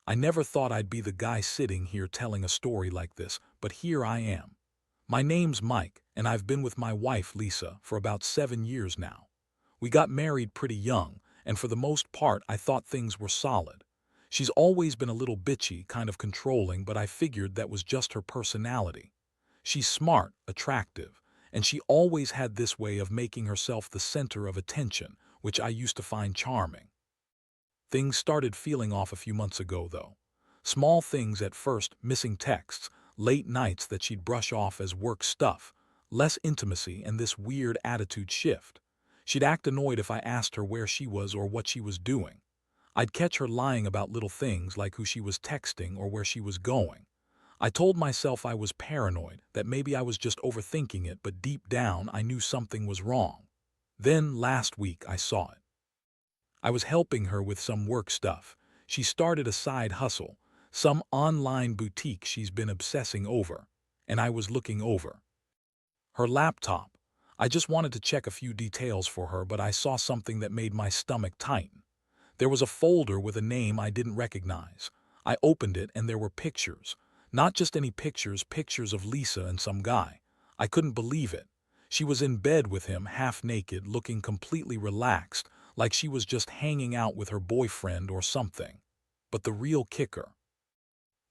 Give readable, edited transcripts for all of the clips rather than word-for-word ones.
I never thought I'd be the guy sitting here telling a story like this, but here I am. My name's Mike, and I've been with my wife, Lisa, for about 7 years now. We got married pretty young, and for the most part, I thought things were solid. She's always been a little bitchy, kind of controlling, but I figured that was just her personality. She's smart, attractive, and she always had this way of making herself the center of attention, which I used to find charming. Things started feeling off a few months ago, though. Small things at first, missing texts, late nights that she'd brush off as work stuff, less intimacy, and this weird attitude shift. She'd act annoyed if I asked her where she was or what she was doing. I'd catch her lying about little things like who she was texting or where she was going. I told myself I was paranoid, that maybe I was just overthinking it, but deep down I knew something was wrong. Then, last week, I saw it. I was helping her with some work stuff. She started a side hustle, some online boutique she's been obsessing over, and I was looking over her laptop. I just wanted to check a few details for her, but I saw something that made my stomach tighten. There was a folder with a name I didn't recognize. I opened it and there were pictures. Not just any pictures, pictures of Lisa and some guy. I couldn't believe it. She was in bed with him, half naked, looking completely relaxed, like she was just hanging out with her boyfriend or something. But the real kicker.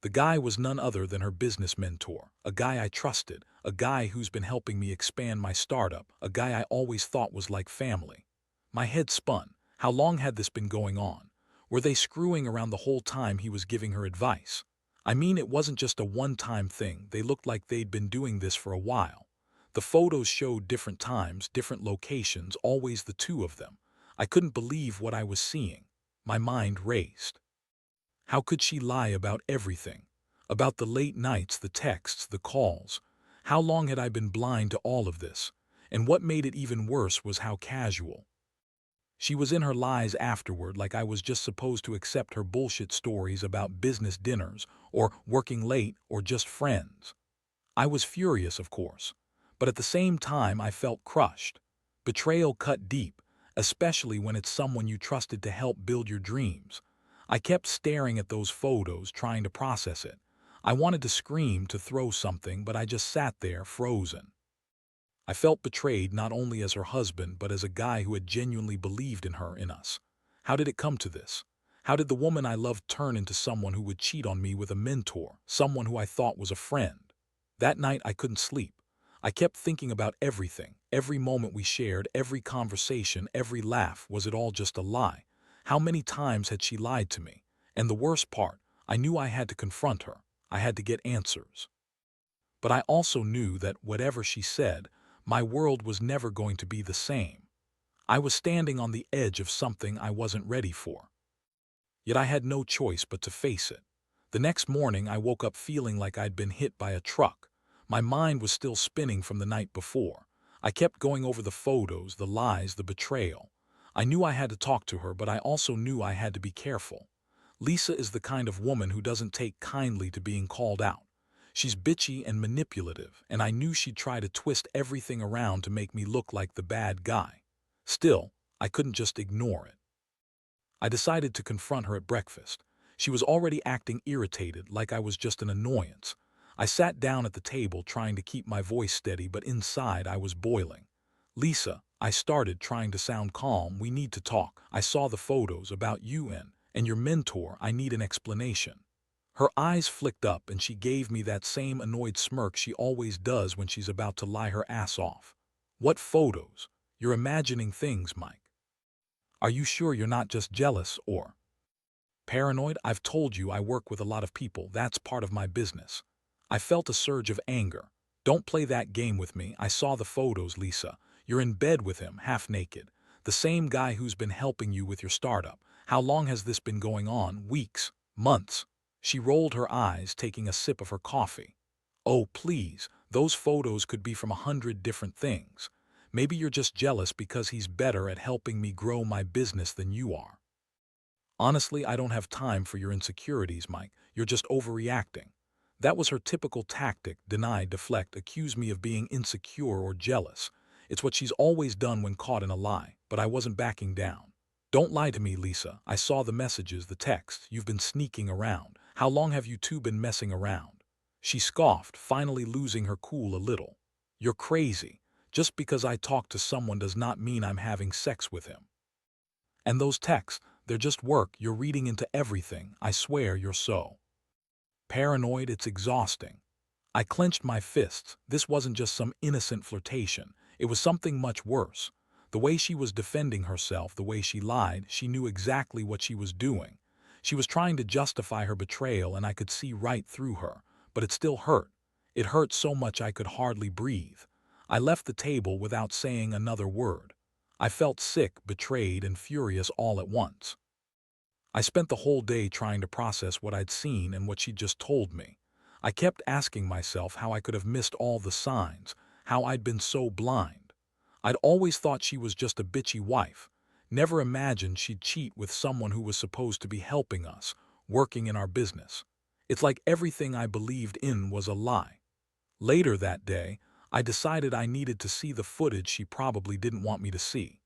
The guy was none other than her business mentor, a guy I trusted, a guy who's been helping me expand my startup, a guy I always thought was like family. My head spun. How long had this been going on? Were they screwing around the whole time he was giving her advice? I mean, it wasn't just a one-time thing. They looked like they'd been doing this for a while. The photos showed different times, different locations, always the two of them. I couldn't believe what I was seeing. My mind raced. How could she lie about everything? About the late nights, the texts, the calls. How long had I been blind to all of this? And what made it even worse was how casual. She was in her lies afterward, like I was just supposed to accept her bullshit stories about business dinners, or working late, or just friends. I was furious, of course, but at the same time I felt crushed. Betrayal cut deep, especially when it's someone you trusted to help build your dreams. I kept staring at those photos, trying to process it. I wanted to scream, to throw something, but I just sat there, frozen. I felt betrayed not only as her husband, but as a guy who had genuinely believed in her, in us. How did it come to this? How did the woman I loved turn into someone who would cheat on me with a mentor, someone who I thought was a friend? That night I couldn't sleep. I kept thinking about everything, every moment we shared, every conversation, every laugh. Was it all just a lie? How many times had she lied to me? And the worst part, I knew I had to confront her. I had to get answers. But I also knew that whatever she said, my world was never going to be the same. I was standing on the edge of something I wasn't ready for. Yet I had no choice but to face it. The next morning I woke up feeling like I'd been hit by a truck. My mind was still spinning from the night before. I kept going over the photos, the lies, the betrayal. I knew I had to talk to her, but I also knew I had to be careful. Lisa is the kind of woman who doesn't take kindly to being called out. She's bitchy and manipulative, and I knew she'd try to twist everything around to make me look like the bad guy. Still, I couldn't just ignore it. I decided to confront her at breakfast. She was already acting irritated, like I was just an annoyance. I sat down at the table trying to keep my voice steady, but inside I was boiling. Lisa, I started, trying to sound calm, we need to talk. I saw the photos about you and your mentor. I need an explanation. Her eyes flicked up and she gave me that same annoyed smirk she always does when she's about to lie her ass off. What photos? You're imagining things, Mike. Are you sure you're not just jealous or paranoid? I've told you I work with a lot of people. That's part of my business. I felt a surge of anger. Don't play that game with me. I saw the photos, Lisa. You're in bed with him, half naked. The same guy who's been helping you with your startup. How long has this been going on? Weeks? Months? She rolled her eyes, taking a sip of her coffee. Oh, please, those photos could be from 100 different things. Maybe you're just jealous because he's better at helping me grow my business than you are. Honestly, I don't have time for your insecurities, Mike. You're just overreacting. That was her typical tactic: deny, deflect, accuse me of being insecure or jealous. It's what she's always done when caught in a lie, but I wasn't backing down. Don't lie to me, Lisa. I saw the messages, the texts. You've been sneaking around. How long have you two been messing around? She scoffed, finally losing her cool a little. You're crazy. Just because I talk to someone does not mean I'm having sex with him. And those texts, they're just work. You're reading into everything. I swear you're so paranoid, it's exhausting. I clenched my fists. This wasn't just some innocent flirtation. It was something much worse. The way she was defending herself, the way she lied, she knew exactly what she was doing. She was trying to justify her betrayal, and I could see right through her. But it still hurt. It hurt so much I could hardly breathe. I left the table without saying another word. I felt sick, betrayed, and furious all at once. I spent the whole day trying to process what I'd seen and what she'd just told me. I kept asking myself how I could have missed all the signs, how I'd been so blind. I'd always thought she was just a bitchy wife, never imagined she'd cheat with someone who was supposed to be helping us, working in our business. It's like everything I believed in was a lie. Later that day, I decided I needed to see the footage she probably didn't want me to see.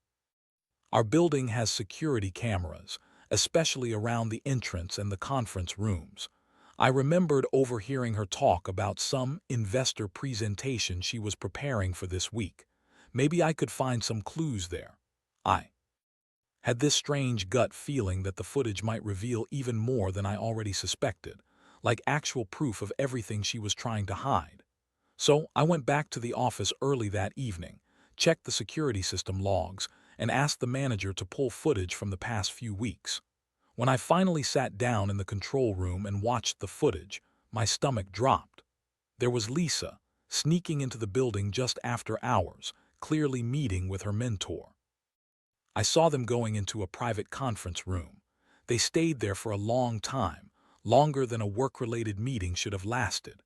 Our building has security cameras, especially around the entrance and the conference rooms. I remembered overhearing her talk about some investor presentation she was preparing for this week. Maybe I could find some clues there. I had this strange gut feeling that the footage might reveal even more than I already suspected, like actual proof of everything she was trying to hide. So I went back to the office early that evening, checked the security system logs, and asked the manager to pull footage from the past few weeks. When I finally sat down in the control room and watched the footage, my stomach dropped. There was Lisa, sneaking into the building just after hours, clearly meeting with her mentor. I saw them going into a private conference room. They stayed there for a long time, longer than a work-related meeting should have lasted.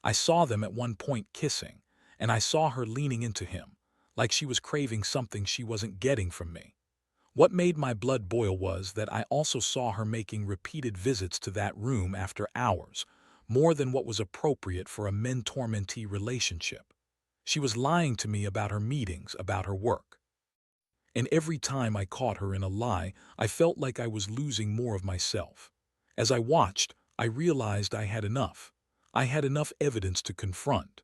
I saw them at one point kissing, and I saw her leaning into him, like she was craving something she wasn't getting from me. What made my blood boil was that I also saw her making repeated visits to that room after hours, more than what was appropriate for a mentor-mentee relationship. She was lying to me about her meetings, about her work. And every time I caught her in a lie, I felt like I was losing more of myself. As I watched, I realized I had enough. I had enough evidence to confront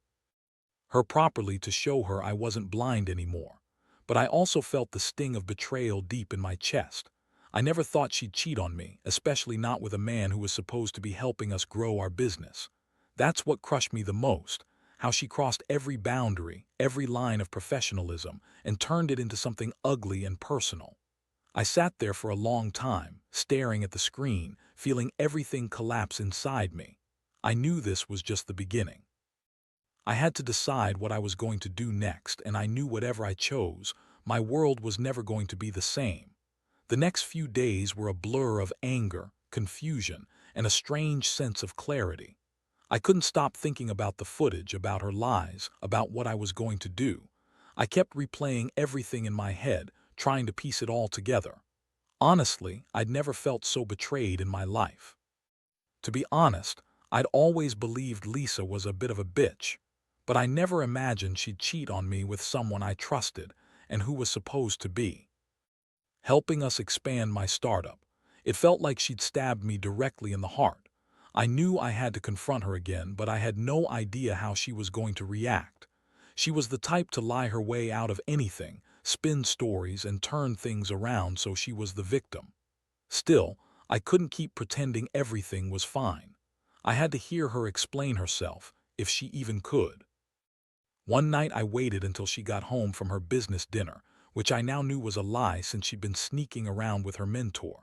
her properly, to show her I wasn't blind anymore. But I also felt the sting of betrayal deep in my chest. I never thought she'd cheat on me, especially not with a man who was supposed to be helping us grow our business. That's what crushed me the most, how she crossed every boundary, every line of professionalism, and turned it into something ugly and personal. I sat there for a long time, staring at the screen, feeling everything collapse inside me. I knew this was just the beginning. I had to decide what I was going to do next, and I knew whatever I chose, my world was never going to be the same. The next few days were a blur of anger, confusion, and a strange sense of clarity. I couldn't stop thinking about the footage, about her lies, about what I was going to do. I kept replaying everything in my head, trying to piece it all together. Honestly, I'd never felt so betrayed in my life. To be honest, I'd always believed Lisa was a bit of a bitch, but I never imagined she'd cheat on me with someone I trusted and who was supposed to be helping us expand my startup. It felt like she'd stabbed me directly in the heart. I knew I had to confront her again, but I had no idea how she was going to react. She was the type to lie her way out of anything, spin stories, and turn things around so she was the victim. Still, I couldn't keep pretending everything was fine. I had to hear her explain herself, if she even could. One night I waited until she got home from her business dinner, which I now knew was a lie since she'd been sneaking around with her mentor.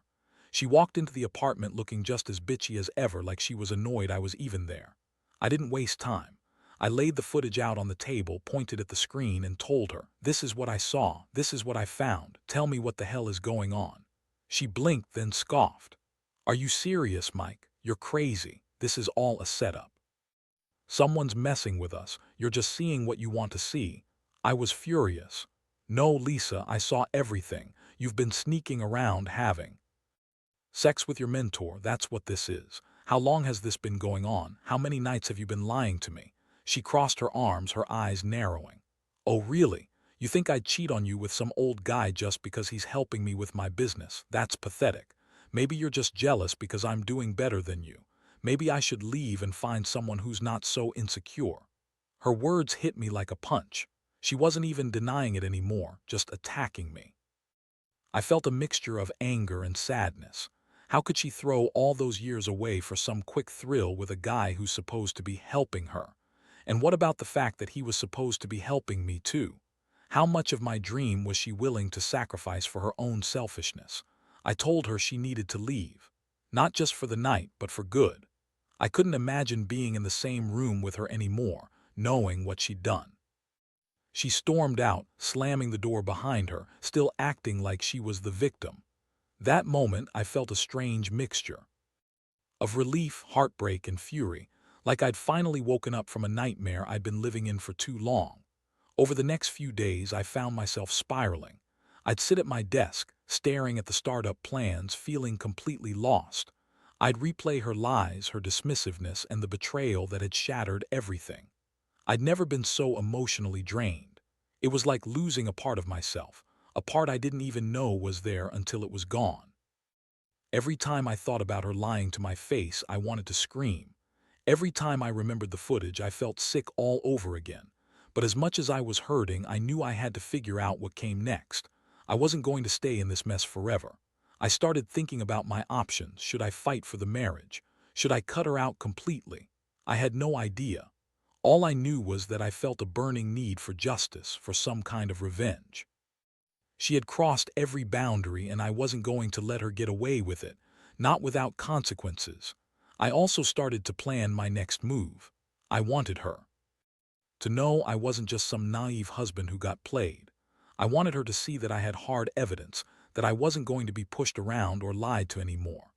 She walked into the apartment looking just as bitchy as ever, like she was annoyed I was even there. I didn't waste time. I laid the footage out on the table, pointed at the screen, and told her, "This is what I saw, this is what I found, tell me what the hell is going on." She blinked, then scoffed. "Are you serious, Mike? You're crazy. This is all a setup. Someone's messing with us. You're just seeing what you want to see." I was furious. "No, Lisa, I saw everything. You've been sneaking around having sex with your mentor, that's what this is. How long has this been going on? How many nights have you been lying to me?" She crossed her arms, her eyes narrowing. "Oh, really? You think I'd cheat on you with some old guy just because he's helping me with my business? That's pathetic. Maybe you're just jealous because I'm doing better than you. Maybe I should leave and find someone who's not so insecure." Her words hit me like a punch. She wasn't even denying it anymore, just attacking me. I felt a mixture of anger and sadness. How could she throw all those years away for some quick thrill with a guy who's supposed to be helping her? And what about the fact that he was supposed to be helping me too? How much of my dream was she willing to sacrifice for her own selfishness? I told her she needed to leave. Not just for the night, but for good. I couldn't imagine being in the same room with her anymore, knowing what she'd done. She stormed out, slamming the door behind her, still acting like she was the victim. That moment, I felt a strange mixture of relief, heartbreak, and fury, like I'd finally woken up from a nightmare I'd been living in for too long. Over the next few days, I found myself spiraling. I'd sit at my desk, staring at the startup plans, feeling completely lost. I'd replay her lies, her dismissiveness, and the betrayal that had shattered everything. I'd never been so emotionally drained. It was like losing a part of myself, a part I didn't even know was there until it was gone. Every time I thought about her lying to my face, I wanted to scream. Every time I remembered the footage, I felt sick all over again. But as much as I was hurting, I knew I had to figure out what came next. I wasn't going to stay in this mess forever. I started thinking about my options. Should I fight for the marriage? Should I cut her out completely? I had no idea. All I knew was that I felt a burning need for justice, for some kind of revenge. She had crossed every boundary, and I wasn't going to let her get away with it, not without consequences. I also started to plan my next move. I wanted her to know I wasn't just some naive husband who got played. I wanted her to see that I had hard evidence, that I wasn't going to be pushed around or lied to anymore.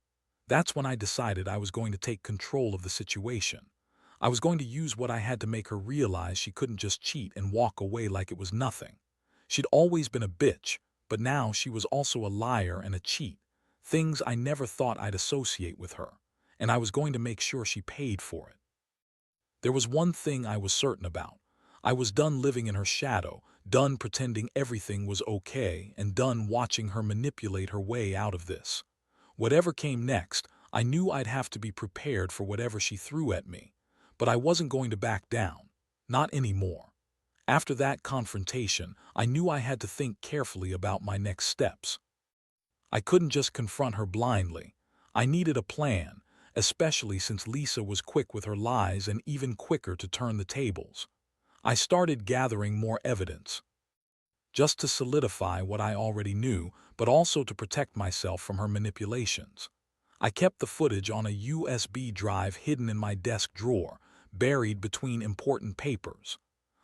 That's when I decided I was going to take control of the situation. I was going to use what I had to make her realize she couldn't just cheat and walk away like it was nothing. She'd always been a bitch, but now she was also a liar and a cheat, things I never thought I'd associate with her, and I was going to make sure she paid for it. There was one thing I was certain about. I was done living in her shadow, done pretending everything was okay, and done watching her manipulate her way out of this. Whatever came next, I knew I'd have to be prepared for whatever she threw at me. But I wasn't going to back down. Not anymore. After that confrontation, I knew I had to think carefully about my next steps. I couldn't just confront her blindly. I needed a plan, especially since Lisa was quick with her lies and even quicker to turn the tables. I started gathering more evidence, just to solidify what I already knew, but also to protect myself from her manipulations. I kept the footage on a USB drive hidden in my desk drawer, buried between important papers.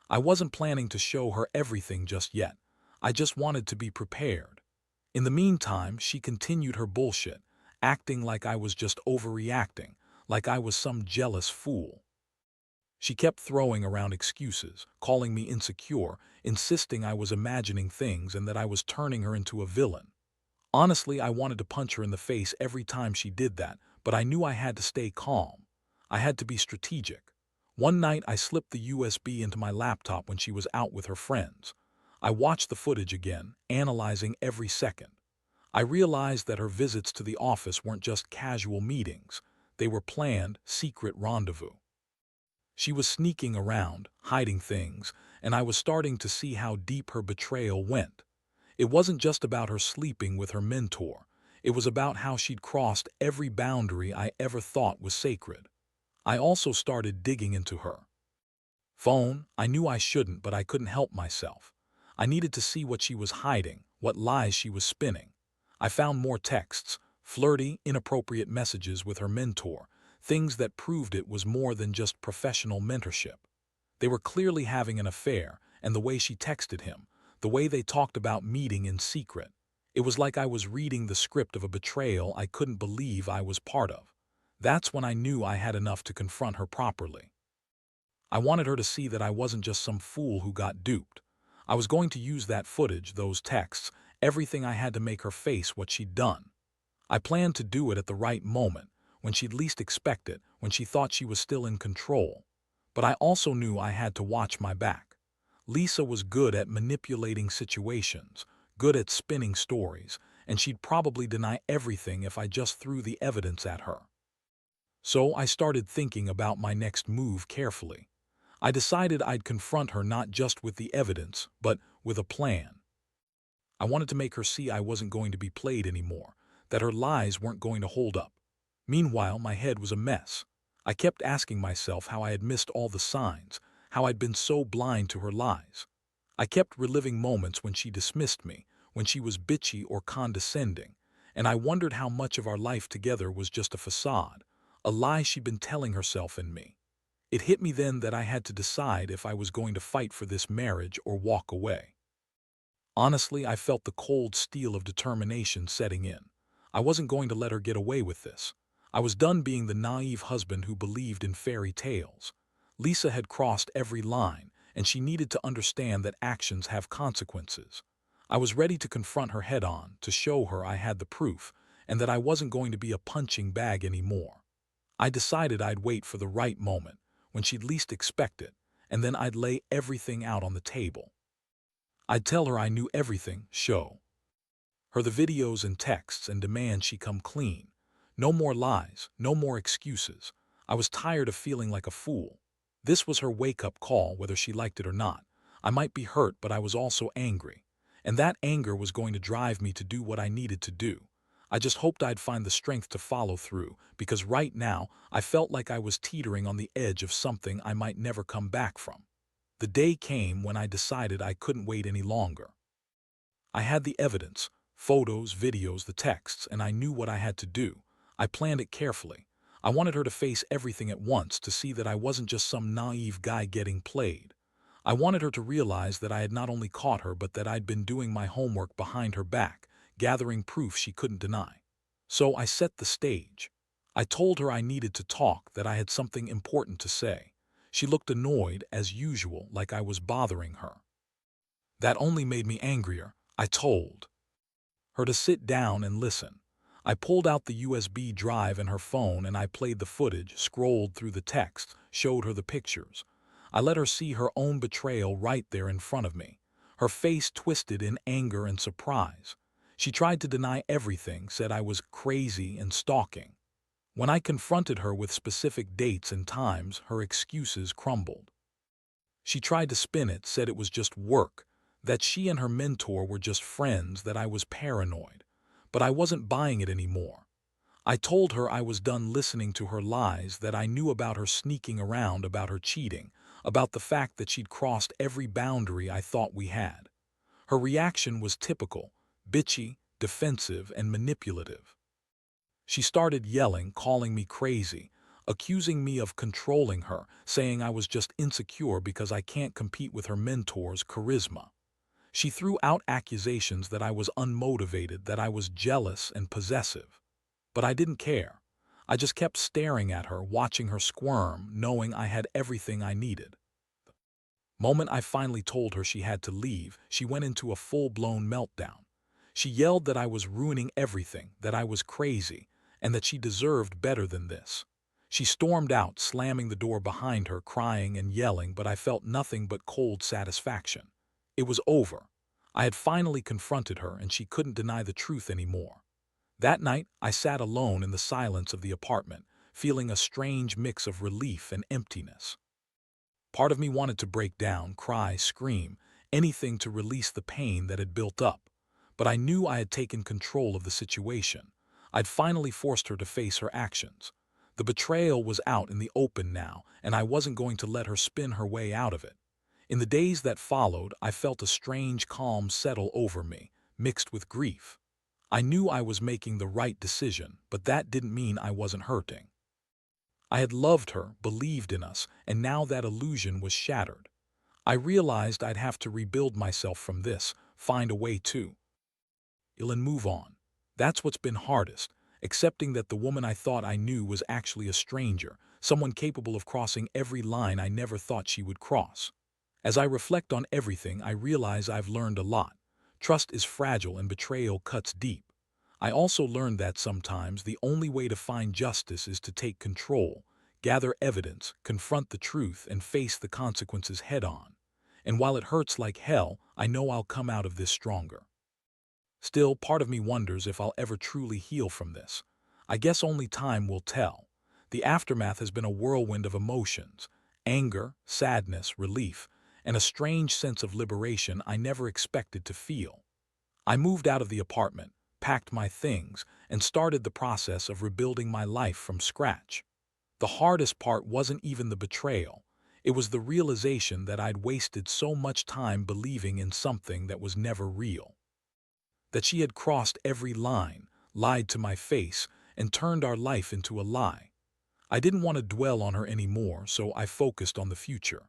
I wasn't planning to show her everything just yet. I just wanted to be prepared. In the meantime, she continued her bullshit, acting like I was just overreacting, like I was some jealous fool. She kept throwing around excuses, calling me insecure, insisting I was imagining things and that I was turning her into a villain. Honestly, I wanted to punch her in the face every time she did that, but I knew I had to stay calm. I had to be strategic. One night, I slipped the USB into my laptop when she was out with her friends. I watched the footage again, analyzing every second. I realized that her visits to the office weren't just casual meetings. They were planned, secret rendezvous. She was sneaking around, hiding things, and I was starting to see how deep her betrayal went. It wasn't just about her sleeping with her mentor. It was about how she'd crossed every boundary I ever thought was sacred. I also started digging into her phone. I knew I shouldn't, but I couldn't help myself. I needed to see what she was hiding, what lies she was spinning. I found more texts, flirty, inappropriate messages with her mentor, things that proved it was more than just professional mentorship. They were clearly having an affair, and the way she texted him, the way they talked about meeting in secret. It was like I was reading the script of a betrayal I couldn't believe I was part of. That's when I knew I had enough to confront her properly. I wanted her to see that I wasn't just some fool who got duped. I was going to use that footage, those texts, everything I had to make her face what she'd done. I planned to do it at the right moment, when she'd least expect it, when she thought she was still in control. But I also knew I had to watch my back. Lisa was good at manipulating situations, good at spinning stories, and she'd probably deny everything if I just threw the evidence at her. So I started thinking about my next move carefully. I decided I'd confront her not just with the evidence, but with a plan. I wanted to make her see I wasn't going to be played anymore, that her lies weren't going to hold up. Meanwhile, my head was a mess. I kept asking myself how I had missed all the signs, how I'd been so blind to her lies. I kept reliving moments when she dismissed me, when she was bitchy or condescending, and I wondered how much of our life together was just a facade, a lie she'd been telling herself and me. It hit me then that I had to decide if I was going to fight for this marriage or walk away. Honestly, I felt the cold steel of determination setting in. I wasn't going to let her get away with this. I was done being the naive husband who believed in fairy tales. Lisa had crossed every line, and she needed to understand that actions have consequences. I was ready to confront her head-on, to show her I had the proof, and that I wasn't going to be a punching bag anymore. I decided I'd wait for the right moment, when she'd least expect it, and then I'd lay everything out on the table. I'd tell her I knew everything, show her the videos and texts, and demand she come clean. No more lies, no more excuses. I was tired of feeling like a fool. This was her wake-up call, whether she liked it or not. I might be hurt, but I was also angry. And that anger was going to drive me to do what I needed to do. I just hoped I'd find the strength to follow through, because right now I felt like I was teetering on the edge of something I might never come back from. The day came when I decided I couldn't wait any longer. I had the evidence, photos, videos, the texts, and I knew what I had to do. I planned it carefully. I wanted her to face everything at once, to see that I wasn't just some naive guy getting played. I wanted her to realize that I had not only caught her, but that I'd been doing my homework behind her back, gathering proof she couldn't deny. So I set the stage. I told her I needed to talk, that I had something important to say. She looked annoyed, as usual, like I was bothering her. That only made me angrier. I told her to sit down and listen. I pulled out the USB drive in her phone and I played the footage, scrolled through the text, showed her the pictures. I let her see her own betrayal right there in front of me. Her face twisted in anger and surprise. She tried to deny everything, said I was crazy and stalking. When I confronted her with specific dates and times, her excuses crumbled. She tried to spin it, said it was just work, that she and her mentor were just friends, that I was paranoid. But I wasn't buying it anymore. I told her I was done listening to her lies, that I knew about her sneaking around, about her cheating, about the fact that she'd crossed every boundary I thought we had. Her reaction was typical, bitchy, defensive, and manipulative. She started yelling, calling me crazy, accusing me of controlling her, saying I was just insecure because I can't compete with her mentor's charisma. She threw out accusations that I was unmotivated, that I was jealous and possessive. But I didn't care. I just kept staring at her, watching her squirm, knowing I had everything I needed. The moment I finally told her she had to leave, she went into a full-blown meltdown. She yelled that I was ruining everything, that I was crazy, and that she deserved better than this. She stormed out, slamming the door behind her, crying and yelling, but I felt nothing but cold satisfaction. It was over. I had finally confronted her, and she couldn't deny the truth anymore. That night, I sat alone in the silence of the apartment, feeling a strange mix of relief and emptiness. Part of me wanted to break down, cry, scream, anything to release the pain that had built up. But I knew I had taken control of the situation. I'd finally forced her to face her actions. The betrayal was out in the open now, and I wasn't going to let her spin her way out of it. In the days that followed, I felt a strange calm settle over me, mixed with grief. I knew I was making the right decision, but that didn't mean I wasn't hurting. I had loved her, believed in us, and now that illusion was shattered. I realized I'd have to rebuild myself from this, find a way to heal and move on. That's what's been hardest, accepting that the woman I thought I knew was actually a stranger, someone capable of crossing every line I never thought she would cross. As I reflect on everything, I realize I've learned a lot. Trust is fragile and betrayal cuts deep. I also learned that sometimes the only way to find justice is to take control, gather evidence, confront the truth, and face the consequences head-on. And while it hurts like hell, I know I'll come out of this stronger. Still, part of me wonders if I'll ever truly heal from this. I guess only time will tell. The aftermath has been a whirlwind of emotions: anger, sadness, relief, and a strange sense of liberation I never expected to feel. I moved out of the apartment, packed my things, and started the process of rebuilding my life from scratch. The hardest part wasn't even the betrayal. It was the realization that I'd wasted so much time believing in something that was never real. That she had crossed every line, lied to my face, and turned our life into a lie. I didn't want to dwell on her anymore, so I focused on the future.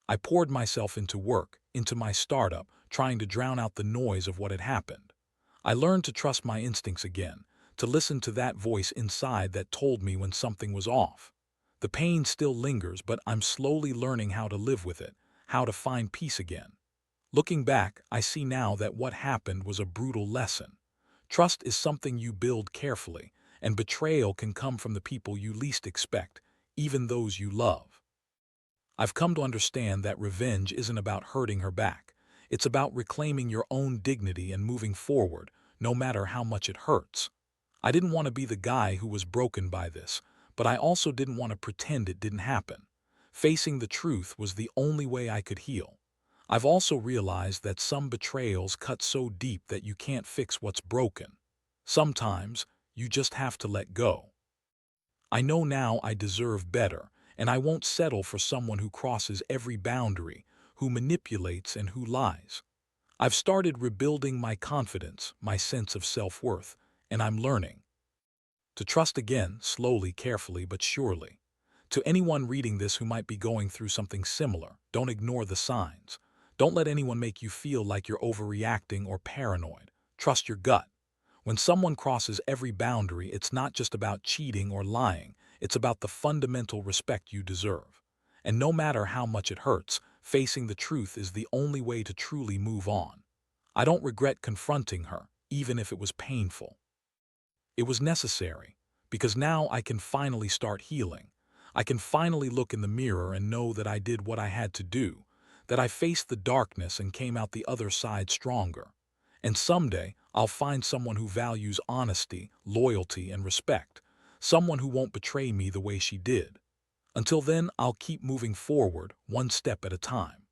I poured myself into work, into my startup, trying to drown out the noise of what had happened. I learned to trust my instincts again, to listen to that voice inside that told me when something was off. The pain still lingers, but I'm slowly learning how to live with it, how to find peace again. Looking back, I see now that what happened was a brutal lesson. Trust is something you build carefully, and betrayal can come from the people you least expect, even those you love. I've come to understand that revenge isn't about hurting her back. It's about reclaiming your own dignity and moving forward, no matter how much it hurts. I didn't want to be the guy who was broken by this, but I also didn't want to pretend it didn't happen. Facing the truth was the only way I could heal. I've also realized that some betrayals cut so deep that you can't fix what's broken. Sometimes, you just have to let go. I know now I deserve better, and I won't settle for someone who crosses every boundary, who manipulates and who lies. I've started rebuilding my confidence, my sense of self-worth, and I'm learning to trust again, slowly, carefully, but surely. To anyone reading this who might be going through something similar, don't ignore the signs. Don't let anyone make you feel like you're overreacting or paranoid. Trust your gut. When someone crosses every boundary, it's not just about cheating or lying, it's about the fundamental respect you deserve. And no matter how much it hurts, facing the truth is the only way to truly move on. I don't regret confronting her, even if it was painful. It was necessary, because now I can finally start healing. I can finally look in the mirror and know that I did what I had to do, that I faced the darkness and came out the other side stronger. And someday, I'll find someone who values honesty, loyalty, and respect, someone who won't betray me the way she did. Until then, I'll keep moving forward, one step at a time.